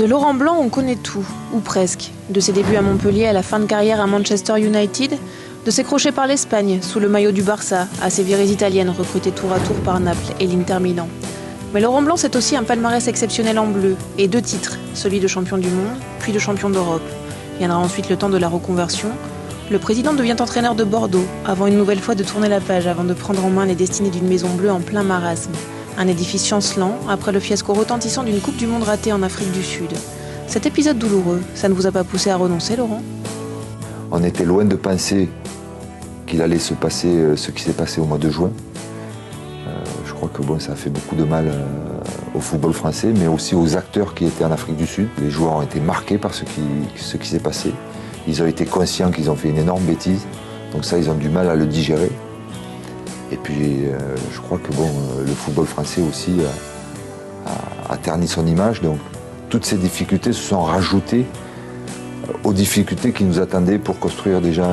De Laurent Blanc, on connaît tout, ou presque. De ses débuts à Montpellier à la fin de carrière à Manchester United, de ses crochets par l'Espagne, sous le maillot du Barça, à ses virées italiennes recrutées tour à tour par Naples et l'Inter Milan. Mais Laurent Blanc, c'est aussi un palmarès exceptionnel en bleu, et 2 titres, celui de champion du monde, puis de champion d'Europe. Viendra ensuite le temps de la reconversion. Le président devient entraîneur de Bordeaux, avant une nouvelle fois de tourner la page, avant de prendre en main les destinées d'une maison bleue en plein marasme. Un édifice chancelant, après le fiasco retentissant d'une Coupe du Monde ratée en Afrique du Sud. Cet épisode douloureux, ça ne vous a pas poussé à renoncer, Laurent ? On était loin de penser qu'il allait se passer ce qui s'est passé au mois de juin. Je crois que ça a fait beaucoup de mal au football français, mais aussi aux acteurs qui étaient en Afrique du Sud. Les joueurs ont été marqués par ce qui s'est passé. Ils ont été conscients qu'ils ont fait une énorme bêtise, donc ça, ils ont du mal à le digérer. Et puis, je crois que le football français aussi a terni son image. Donc, toutes ces difficultés se sont rajoutées aux difficultés qui nous attendaient pour construire déjà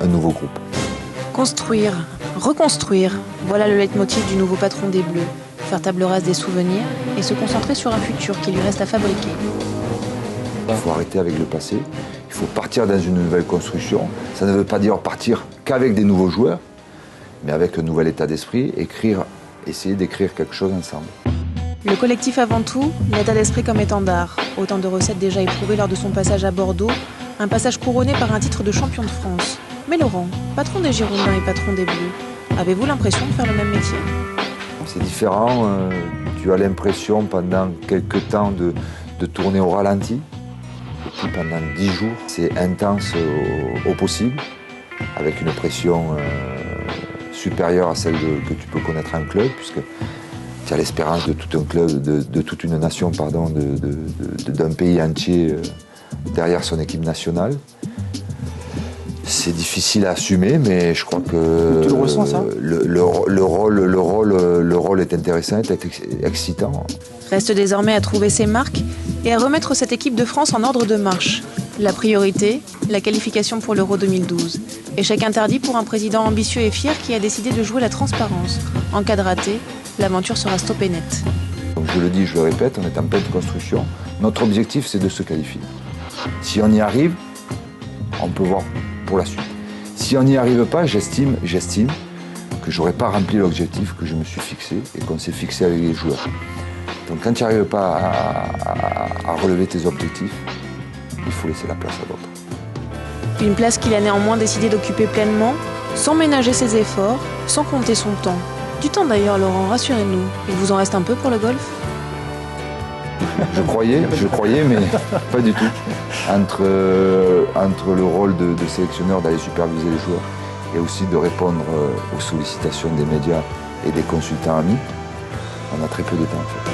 un nouveau groupe. Construire, reconstruire, voilà le leitmotiv du nouveau patron des Bleus. Faire table rase des souvenirs et se concentrer sur un futur qui lui reste à fabriquer. Il faut arrêter avec le passé, il faut partir dans une nouvelle construction. Ça ne veut pas dire partir qu'avec des nouveaux joueurs, mais avec un nouvel état d'esprit, essayer d'écrire quelque chose ensemble. Le collectif avant tout, l'état d'esprit comme étendard. Autant de recettes déjà éprouvées lors de son passage à Bordeaux, un passage couronné par un titre de champion de France. Mais Laurent, patron des Girondins et patron des Bleus, avez-vous l'impression de faire le même métier ? C'est différent, tu as l'impression pendant quelques temps de tourner au ralenti. Et puis pendant 10 jours, c'est intense au possible, avec une pression supérieure à celle que tu peux connaître en club, puisque tu as l'espérance de tout un club, de toute une nation, d'un pays entier derrière son équipe nationale. C'est difficile à assumer, mais je crois que tu le ressens, ça ? Le rôle est intéressant, est excitant. Reste désormais à trouver ses marques et à remettre cette équipe de France en ordre de marche. La priorité, la qualification pour l'Euro 2012. Échec interdit pour un président ambitieux et fier qui a décidé de jouer la transparence. En cas de raté, l'aventure sera stoppée net. Donc je le dis, je le répète, on est en pleine construction. Notre objectif, c'est de se qualifier. Si on y arrive, on peut voir pour la suite. Si on n'y arrive pas, j'estime que je n'aurais pas rempli l'objectif que je me suis fixé et qu'on s'est fixé avec les joueurs. Donc quand tu n'arrives pas à relever tes objectifs, il faut laisser la place à d'autres. Une place qu'il a néanmoins décidé d'occuper pleinement, sans ménager ses efforts, sans compter son temps. Du temps d'ailleurs, Laurent, rassurez-nous. Il vous en reste un peu pour le golf ? Je croyais, mais pas du tout. Entre le rôle de sélectionneur d'aller superviser les joueurs et aussi de répondre aux sollicitations des médias et des consultants amis, on a très peu de temps en fait.